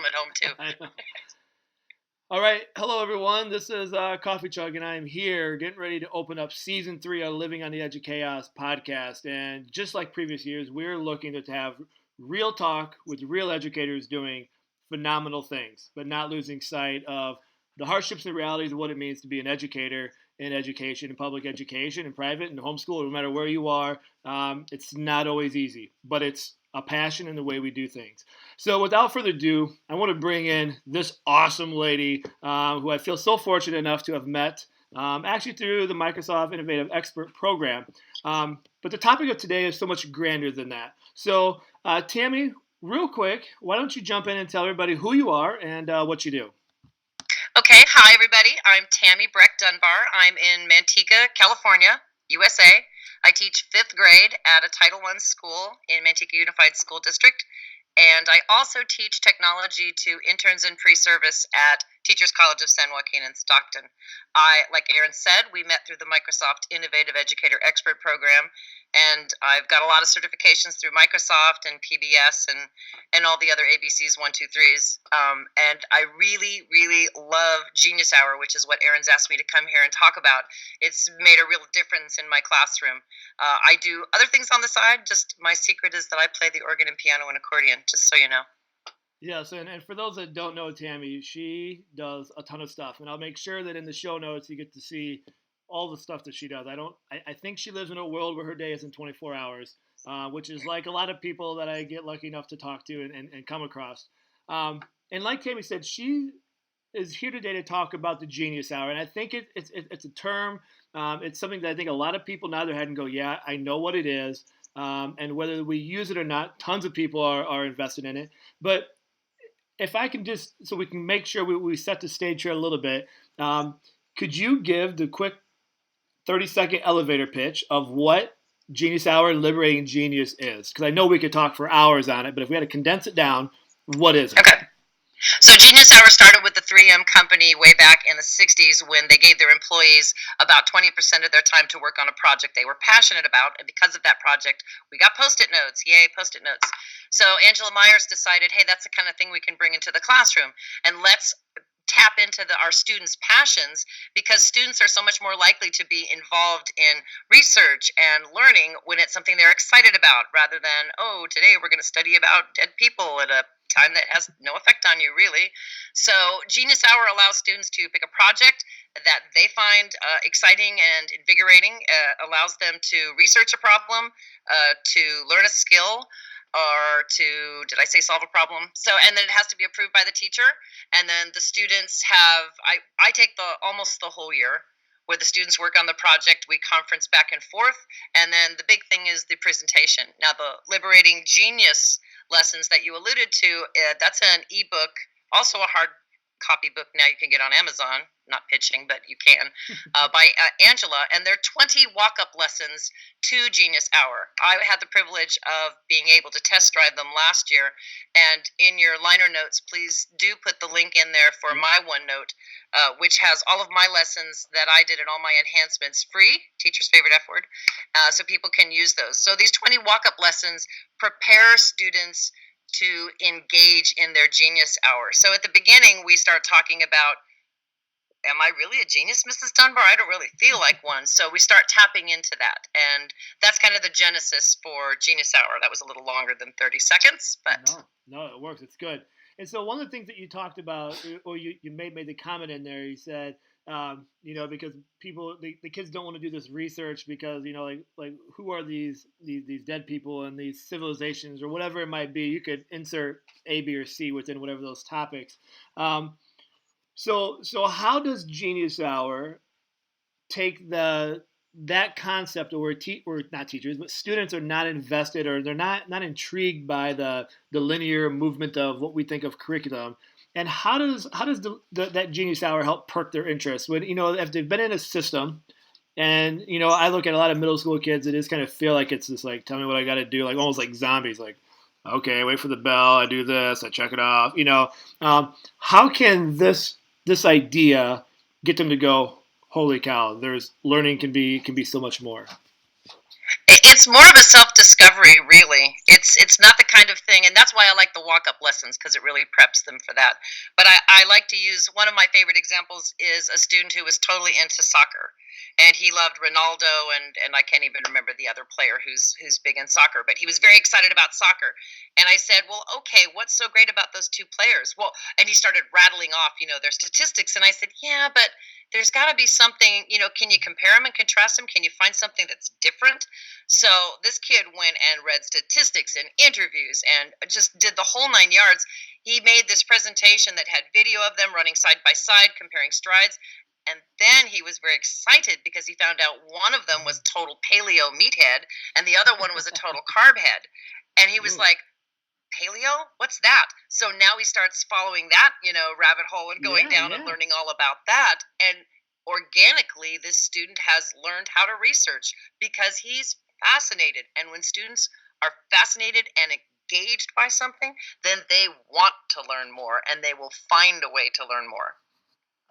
at home too. All right. Hello, everyone. This is Coffee Chug, and I'm here getting ready to open up season 3 of Living on the Edge of Chaos podcast. And just like previous years, we're looking to have real talk with real educators doing phenomenal things, but not losing sight of the hardships and realities of what it means to be an educator in education, in public education, in private, in homeschool, no matter where you are. It's not always easy, but it's a passion in the way we do things. So without further ado, I want to bring in this awesome lady who I feel so fortunate enough to have met actually through the Microsoft Innovative Expert Program. But the topic of today is so much grander than that. So Tammy, real quick, why don't you jump in and tell everybody who you are and what you do? Okay, hi everybody. I'm Tammy Dunbar. I'm in Manteca, California, USA. I teach 5th grade at a Title I school in Manteca Unified School District. And I also teach technology to interns in pre-service at Teachers College of San Joaquin in Stockton. Like Aaron said, we met through the Microsoft Innovative Educator Expert Program, and I've got a lot of certifications through Microsoft and PBS and all the other ABCs 1, 2, 3s. And I really, really love Genius Hour, which is what Aaron's asked me to come here and talk about. It's made a real difference in my classroom. I do other things on the side. Just my secret is that I play the organ and piano and accordion, just so you know. Yes, and for those that don't know Tammy, she does a ton of stuff, and I'll make sure that in the show notes you get to see all the stuff that she does. I think she lives in a world where her day is in 24 hours, which is like a lot of people that I get lucky enough to talk to and come across. And like Tammy said, she is here today to talk about the Genius Hour, and I think it's a term. It's something that I think a lot of people nod their head and go, yeah, I know what it is. And whether we use it or not, tons of people are invested in it. But if I can just, so we can make sure we set the stage here a little bit, could you give the quick 30-second elevator pitch of what Genius Hour and Liberating Genius is? Because I know we could talk for hours on it, but if we had to condense it down, what is it? Okay. So Genius Hour started with the 3M company way back in the 60s when they gave their employees about 20% of their time to work on a project they were passionate about. And because of that project, we got Post-it notes. Yay, Post-it notes. So Angela Myers decided, hey, that's the kind of thing we can bring into the classroom. And let's tap into our students' passions, because students are so much more likely to be involved in research and learning when it's something they're excited about, rather than, oh, today we're going to study about dead people at a time that has no effect on you, really. So Genius Hour allows students to pick a project that they find exciting and invigorating, allows them to research a problem, to learn a skill, or to, did I say solve a problem? So, and then it has to be approved by the teacher. And then the students have, I take almost the whole year, where the students work on the project, we conference back and forth. And then the big thing is the presentation. Now, the Liberating Genius lessons that you alluded to, that's an ebook, also a hard copy book now you can get on Amazon, not pitching, but you can, by Angela, and they're 20 walk-up lessons to Genius Hour. I had the privilege of being able to test drive them last year, and in your liner notes, please do put the link in there for my OneNote, which has all of my lessons that I did and all my enhancements free, teacher's favorite F word, so people can use those. So these 20 walk-up lessons prepare students to engage in their Genius Hour. So at the beginning, we start talking about, am I really a genius, Mrs. Dunbar? I don't really feel like one. So we start tapping into that. And that's kind of the genesis for Genius Hour. That was a little longer than 30 seconds, but... No, it works. It's good. And so one of the things that you talked about, or you made the comment in there, you said, because people, the kids don't want to do this research because, like who are these dead people and these civilizations or whatever it might be. You could insert A, B, or C within whatever those topics. So how does Genius Hour take that concept where not teachers, but students are not invested, or they're not intrigued by the linear movement of what we think of curriculum? And how does that Genius Hour help perk their interest? When, if they've been in a system, and, I look at a lot of middle school kids that just kind of feel like it's just like, tell me what I got to do, like almost like zombies, like, okay, wait for the bell, I do this, I check it off, how can this idea get them to go, holy cow, there's learning can be so much more? In It's more of a self-discovery, really. It's not the kind of thing, and that's why I like the walk-up lessons because it really preps them for that. But I like to use one of my favorite examples is a student who was totally into soccer, and he loved Ronaldo, and I can't even remember the other player who's big in soccer, but he was very excited about soccer. And I said, well, okay, what's so great about those two players? Well, and he started rattling off, their statistics, and I said, yeah, but there's got to be something, can you compare them and contrast them? Can you find something that's different? So this kid went and read statistics and interviews and just did the whole 9 yards. He made this presentation that had video of them running side by side, comparing strides. And then he was very excited because he found out one of them was total paleo meathead and the other one was a total carb head. And he was Ooh. like, paleo? What's that? So now he starts following that, rabbit hole and going Yeah, down and yeah. learning all about that. And organically, this student has learned how to research because he's fascinated. And when students are fascinated and engaged by something, then they want to learn more and they will find a way to learn more.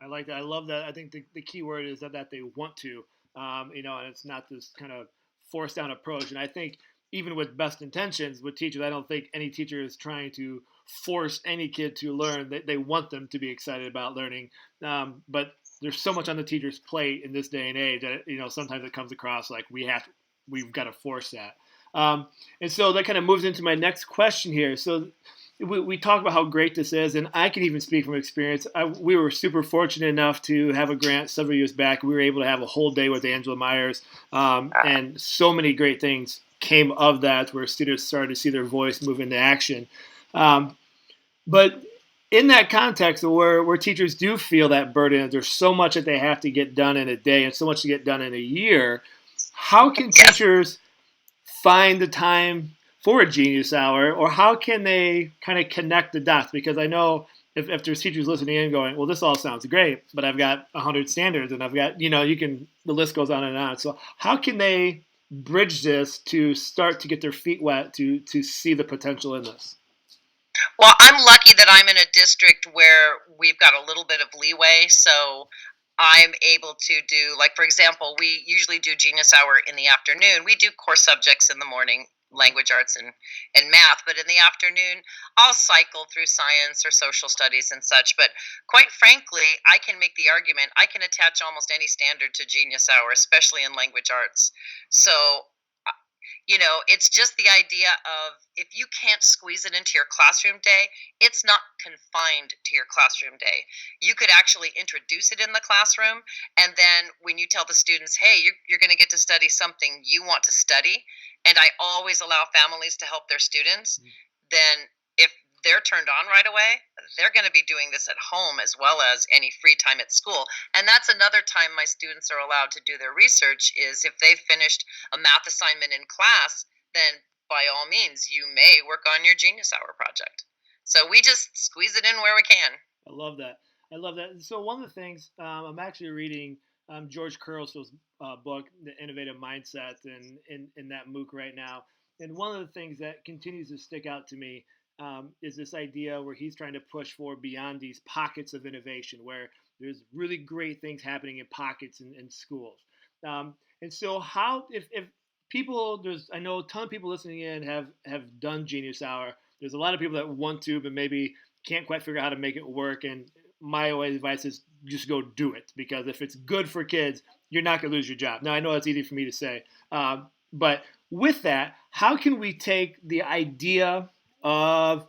I like that. I love that. I think the key word is that they want to, and it's not this kind of forced down approach. And I think even with best intentions with teachers, I don't think any teacher is trying to force any kid to learn. They want them to be excited about learning. But there's so much on the teacher's plate in this day and age that, sometimes it comes across like we've got to force that. And so that kind of moves into my next question here. So we talk about how great this is, and I can even speak from experience. We were super fortunate enough to have a grant several years back. We were able to have a whole day with Angela Myers, and so many great things came of that where students started to see their voice move into action. Um, but in that context where teachers do feel that burden, there's so much that they have to get done in a day and so much to get done in a year, how can Yes. teachers find the time for a genius hour, or how can they kind of connect the dots? Because I know if there's teachers listening in going, well, this all sounds great, but I've got 100 standards and I've got, the list goes on and on. So how can they bridge this to start to get their feet wet to see the potential in this? Well, I'm lucky that I'm in a district where we've got a little bit of leeway. So I'm able to do, like, for example, we usually do Genius Hour in the afternoon. We do core subjects in the morning, language arts and math, but in the afternoon, I'll cycle through science or social studies and such. But quite frankly, I can make the argument I can attach almost any standard to Genius Hour, especially in language arts. So it's just the idea of if you can't squeeze it into your classroom day, it's not confined to your classroom day. You could actually introduce it in the classroom. And then when you tell the students, hey, you're going to get to study something you want to study, and I always allow families to help their students, then if they're turned on right away, they're going to be doing this at home as well as any free time at school. And that's another time my students are allowed to do their research is if they've finished a math assignment in class, then by all means, you may work on your Genius Hour project. So we just squeeze it in where we can. I love that. I love that. So one of the things I'm actually reading George Kurzweil's book, The Innovative Mindset, and in that MOOC right now. And one of the things that continues to stick out to me is this idea where he's trying to push for beyond these pockets of innovation, where there's really great things happening in pockets in schools. And so, how if people there's I know a ton of people listening in have done Genius Hour. There's a lot of people that want to, but maybe can't quite figure out how to make it work. And my advice is just go do it, because if it's good for kids, you're not going to lose your job. Now, I know it's easy for me to say, but with that, how can we take the idea of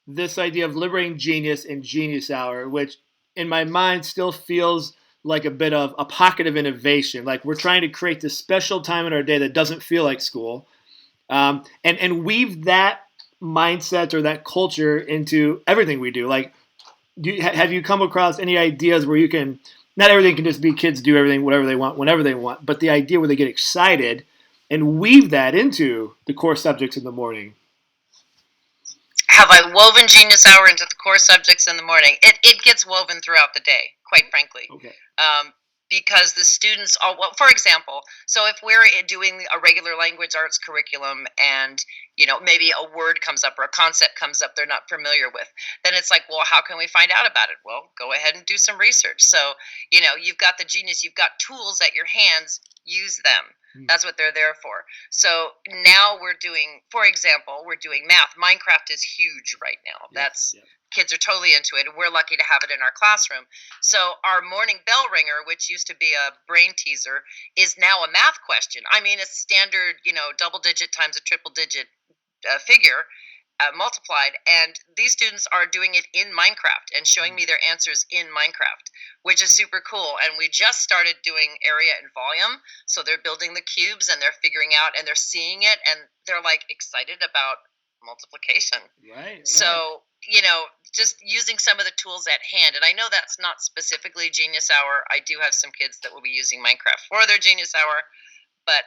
this idea of liberating genius and Genius Hour, which in my mind still feels like a bit of a pocket of innovation? Like we're trying to create this special time in our day that doesn't feel like school, and weave that mindset or that culture into everything we do. Like, have you come across any ideas where you can? Not everything can just be kids do everything whatever they want whenever they want, but the idea where they get excited and weave that into the core subjects in the morning. Have I woven Genius Hour into the core subjects in the morning? It gets woven throughout the day, quite frankly. Okay. Because the students are, well, for example, so if we're doing a regular language arts curriculum and maybe a word comes up or a concept comes up they're not familiar with, then it's like, well, how can we find out about it? Well, go ahead and do some research. So you've got the genius, you've got tools at your hands, use them. Mm. That's what they're there for. So now we're doing, for example, we're doing math. Minecraft is huge right now. Yes. That's Yep. Kids are totally into it. We're lucky to have it in our classroom. So our morning bell ringer, which used to be a brain teaser, is now a math question. I mean, a standard, double digit times a triple digit figure multiplied, and these students are doing it in Minecraft and showing Mm. me their answers in Minecraft, which is super cool. And we just started doing area and volume, so they're building the cubes and they're figuring out and they're seeing it and they're like excited about multiplication. Right. Right. So, just using some of the tools at hand. And I know that's not specifically Genius Hour. I do have some kids that will be using Minecraft for their Genius Hour, but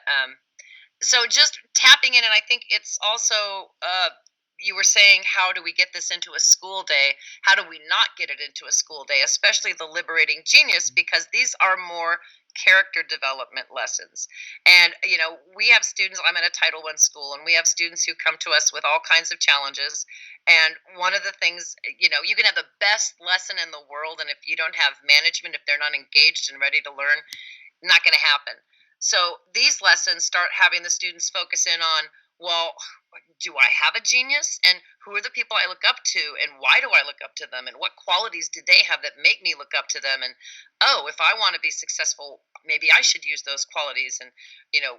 so just tapping in, and I think it's also you were saying, how do we get this into a school day? How do we not get it into a school day, especially the liberating genius, because these are more character development lessons. And we have students, I'm at a Title I school, and we have students who come to us with all kinds of challenges. And one of the things, you can have the best lesson in the world, and if you don't have management, if they're not engaged and ready to learn, not going to happen. So these lessons start having the students focus in on, well, do I have a genius? And who are the people I look up to? And why do I look up to them? And what qualities do they have that make me look up to them? And oh, if I want to be successful, maybe I should use those qualities. And,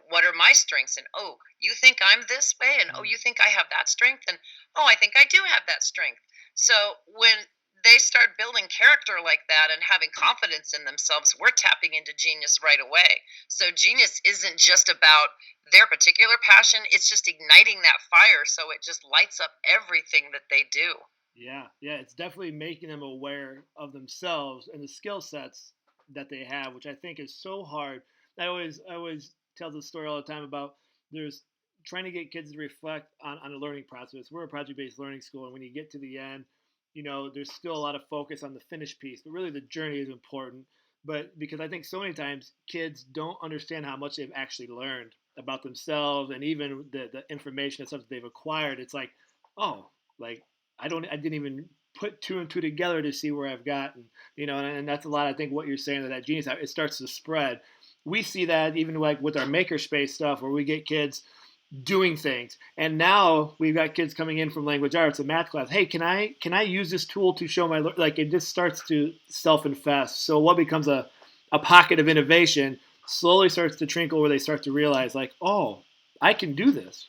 what are my strengths? And oh, you think I'm this way? And oh, Mm. you think I have that strength? And oh, I think I do have that strength. So when they start building character like that and having confidence in themselves, we're tapping into genius right away. So genius isn't just about their particular passion, it's just igniting that fire so it just lights up everything that they do. Yeah, yeah, it's definitely making them aware of themselves and the skill sets that they have, which I think is so hard. I always tell the story all the time about there's trying to get kids to reflect on a learning process. We're a project-based learning school, and when you get to the end, there's still a lot of focus on the finished piece, but really the journey is important. But because I think so many times kids don't understand how much they've actually learned about themselves and even the information and stuff that they've acquired, it's like, oh, like I didn't even put two and two together to see where I've gotten, and that's a lot. I think what you're saying that genius, it starts to spread. We see that even like with our makerspace stuff, where we get kids doing things, and now we've got kids coming in from language arts and math class. Hey, can I use this tool to show my like? It just starts to self-infest. So what becomes a pocket of innovation slowly starts to trickle, where they start to realize like, oh, I can do this.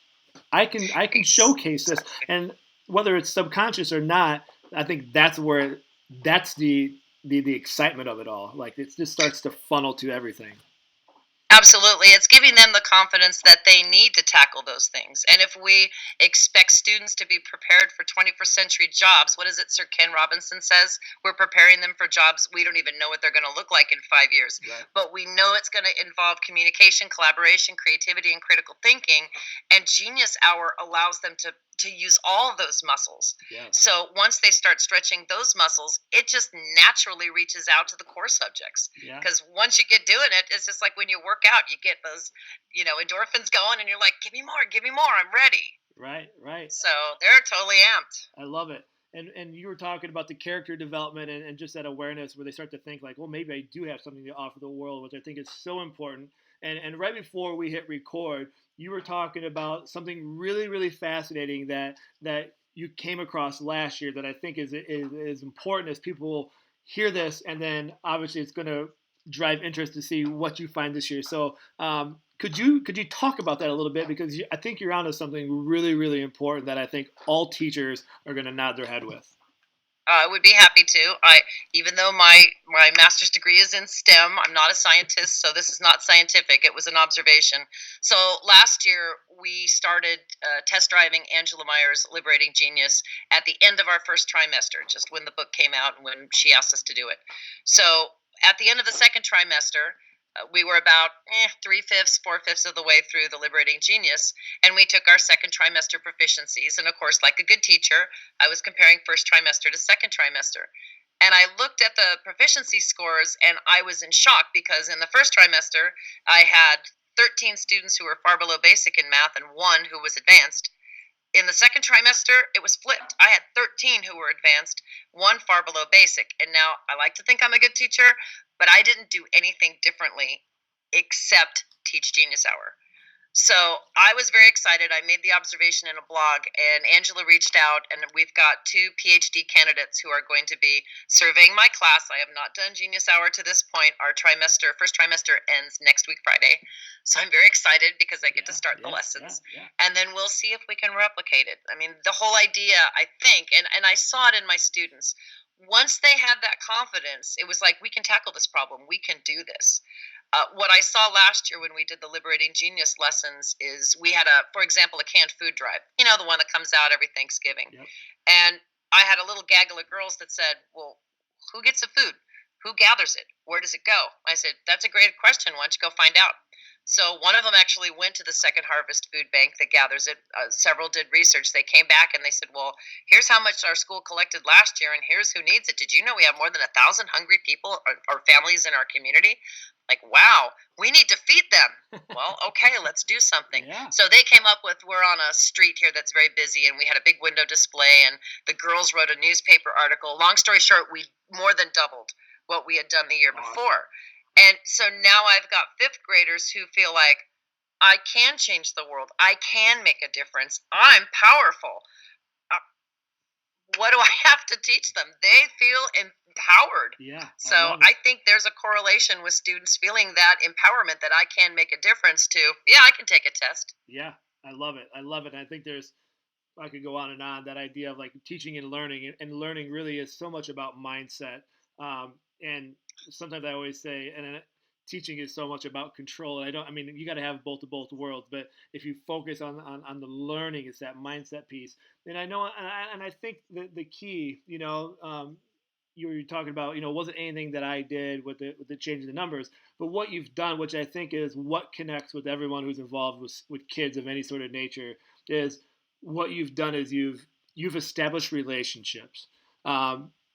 I can showcase this, Exactly. and whether it's subconscious or not, I think that's the excitement of it all. Like it just starts to funnel to everything. Absolutely. It's giving them the confidence that they need to tackle those things. And if we expect students to be prepared for 21st century jobs, what is it Sir Ken Robinson says? We're preparing them for jobs we don't even know what they're going to look like in 5 years. Right. But we know it's going to involve communication, collaboration, creativity, and critical thinking. And Genius Hour allows them to use all of those muscles. Yes. So once they start stretching those muscles, it just naturally reaches out to the core subjects. Yeah. Because once you get doing it, it's just like when you work out, you get those, endorphins going, and you're like, give me more, I'm ready. Right. Right. So they're totally amped. I love it. And you were talking about the character development and just that awareness where they start to think like, well, maybe I do have something to offer the world, which I think is so important. And right before we hit record, you were talking about something really, really fascinating that you came across last year that I think is important as people hear this, and then obviously it's going to drive interest to see what you find this year. So could you talk about that a little bit, because I think you're onto something really, really important that I think all teachers are going to nod their head with. I would be happy to. Even though my master's degree is in STEM, I'm not a scientist, so this is not scientific. It was an observation. So last year we started test driving Angela Meyer's Liberating Genius at the end of our first trimester, just when the book came out and when she asked us to do it. So at the end of the second trimester, we were about three-fifths, four-fifths of the way through the Liberating Genius, and we took our second trimester proficiencies. And of course, like a good teacher, I was comparing first trimester to second trimester. And I looked at the proficiency scores, and I was in shock because in the first trimester, I had 13 students who were far below basic in math and one who was advanced. In the second trimester, it was flipped. I had 13 who were advanced, one far below basic. And now I like to think I'm a good teacher, but I didn't do anything differently except teach Genius Hour. So I was very excited. I made the observation in a blog, and Angela reached out, and we've got 2 PhD candidates who are going to be surveying my class. I have not done Genius Hour to this point. Our first trimester ends next week, Friday. So I'm very excited because I get to start the lessons. And then we'll see if we can replicate it. I mean, the whole idea, I think, and I saw it in my students, once they had that confidence, it was like, we can tackle this problem. We can do this. What I saw last year when we did the Liberating Genius lessons is we had for example, a canned food drive. You know, the one that comes out every Thanksgiving. Yep. And I had a little gaggle of girls that said, well, who gets the food? Who gathers it? Where does it go? I said, that's a great question. Why don't you go find out? So one of them actually went to the Second Harvest Food Bank that gathers it. Several did research. They came back and they said, well, here's how much our school collected last year, and here's who needs it. Did you know we have more than 1,000 hungry people or families in our community? Like, wow, we need to feed them. Well, okay, let's do something. Yeah. So they came up with, we're on a street here that's very busy, and we had a big window display, and the girls wrote a newspaper article. Long story short, we more than doubled what we had done the year before. And so now I've got fifth graders who feel like, I can change the world. I can make a difference. I'm powerful. What do I have to teach them? They feel empowered. Yeah. So I think there's a correlation with students feeling that empowerment, that I can make a difference to, yeah, I can take a test. Yeah, I love it. I love it. I think I could go on and on, that idea of like teaching and learning really is so much about mindset. And sometimes I always say, and teaching is so much about control. You got to have both worlds, but if you focus on the learning, it's that mindset piece. And I know, and I think the key, you were talking about, wasn't anything that I did with the change in the numbers, but what you've done, which I think is what connects with everyone who's involved with kids of any sort of nature, is what you've done is you've established relationships.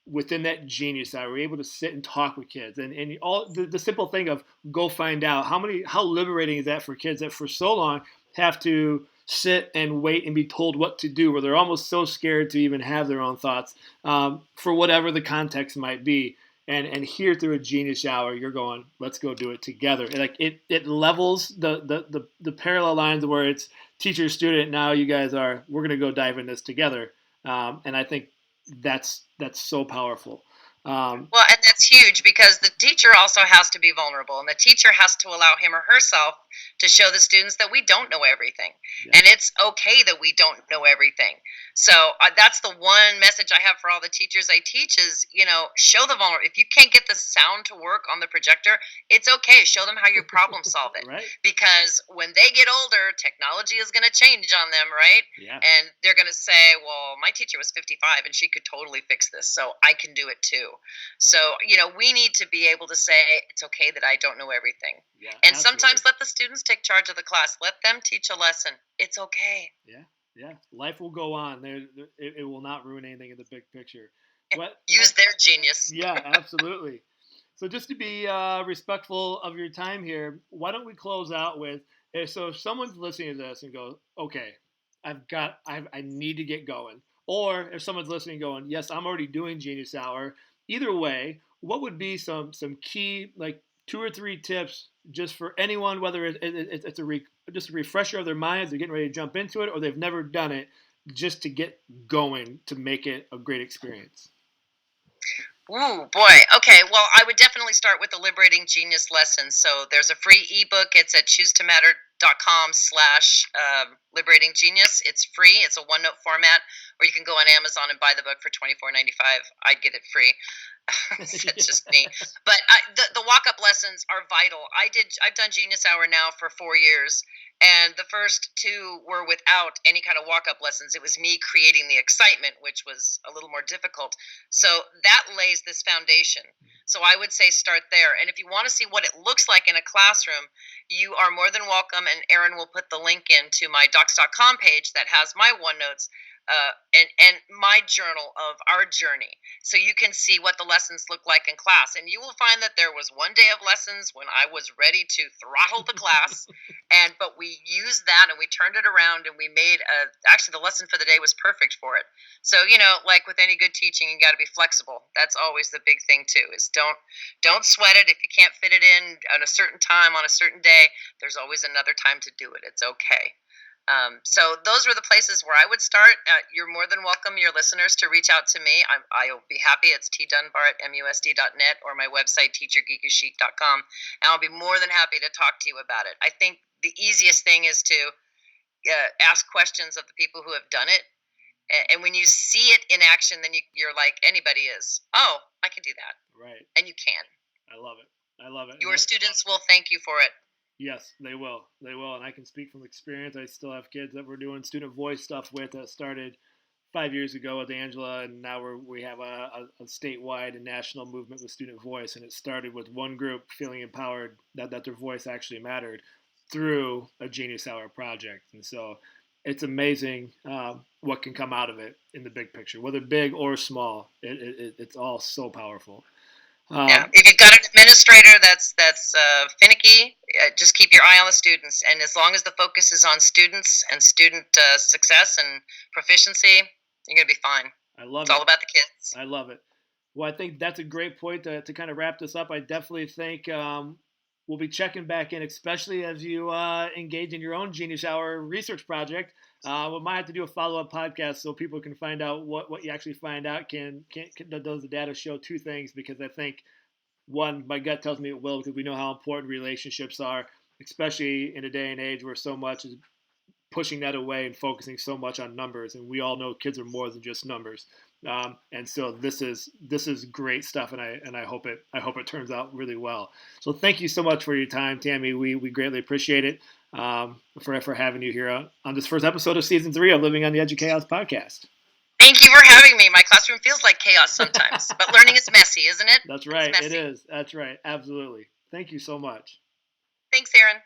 Within that Genius Hour, we're able to sit and talk with kids, and all the simple thing of go find out how liberating is that for kids that for so long have to sit and wait and be told what to do, where they're almost so scared to even have their own thoughts, for whatever the context might be. And here through a Genius Hour, you're going, let's go do it together. And like it levels the parallel lines where it's teacher student. Now you guys we're gonna go dive in this together. And I think that's so powerful. Well, and that's huge because the teacher also has to be vulnerable, and the teacher has to allow him or herself to show the students that we don't know everything. Yeah. And it's okay that we don't know everything. So that's the one message I have for all the teachers I teach is, show the vulnerable. If you can't get the sound to work on the projector, it's okay. Show them how you problem solve it. Right. Because when they get older, technology is going to change on them, right? Yeah. And they're going to say, well, my teacher was 55 and she could totally fix this, so I can do it too. So, we need to be able to say it's okay that I don't know everything. Yeah, and absolutely. Sometimes let the students take charge of the class. Let them teach a lesson. It's okay. Yeah. Life will go on. It will not ruin anything in the big picture. Use their genius. Yeah, absolutely. So just to be respectful of your time here, why don't we close out with, if someone's listening to this and goes, okay, I need to get going. Or if someone's listening going, yes, I'm already doing Genius Hour. Either way, what would be some key, like 2 or 3 tips just for anyone, whether it's just a refresher of their minds, they're getting ready to jump into it, or they've never done it, just to get going to make it a great experience? Ooh, boy. Okay, well, I would definitely start with the Liberating Genius lessons. So there's a free ebook. It's at choosetomatter.com/liberating genius. It's free. It's a OneNote format, or you can go on Amazon and buy the book for $24.95. I'd get it free. It's just me. But the walk-up lessons are vital. I've done Genius Hour now for 4 years, and the first 2 were without any kind of walk-up lessons. It was me creating the excitement, which was a little more difficult. So that lays this foundation. So I would say start there. And if you want to see what it looks like in a classroom, you are more than welcome, and Erin will put the link into my docs.com page that has my OneNotes. and my journal of our journey, so you can see what the lessons look like in class. And you will find that there was one day of lessons when I was ready to throttle the class, but we used that and we turned it around and we made actually the lesson for the day was perfect for it. So like with any good teaching, you got to be flexible. That's always the big thing too. Is don't sweat it if you can't fit it in at a certain time on a certain day. There's always another time to do it. It's okay. So those were the places where I would start. You're more than welcome, your listeners, to reach out to me. I'll be happy. It's tdunbar@musd.net or my website, teachergeekychic.com. And I'll be more than happy to talk to you about it. I think the easiest thing is to ask questions of the people who have done it. And when you see it in action, then you're like anybody is. Oh, I can do that. Right. And you can. I love it. I love it. Your students will thank you for it. Yes, they will. They will. And I can speak from experience. I still have kids that we're doing student voice stuff with that started 5 years ago with Angela, and now we have a statewide and national movement with student voice. And it started with one group feeling empowered that their voice actually mattered through a Genius Hour project. And so it's amazing what can come out of it in the big picture, whether big or small. It's all so powerful. Yeah, if you've got an administrator that's finicky, just keep your eye on the students. And as long as the focus is on students and student success and proficiency, you're gonna be fine. I love it. It's all about the kids. I love it. Well, I think that's a great point to kind of wrap this up. I definitely think we'll be checking back in, especially as you engage in your own Genius Hour research project. We might have to do a follow-up podcast so people can find out what you actually find out. Does the data show two things? Because I think, one, my gut tells me it will, because we know how important relationships are, especially in a day and age where so much is pushing that away and focusing so much on numbers. And we all know kids are more than just numbers. And so this is great stuff, and I hope it turns out really well. So thank you so much for your time, Tammy. We greatly appreciate it for having you here on this first episode of season 3 of Living on the Edge of Chaos podcast. Thank you for having me. My classroom feels like chaos sometimes, but learning is messy, isn't it? That's right. It is. That's right. Absolutely. Thank you so much. Thanks, Aaron.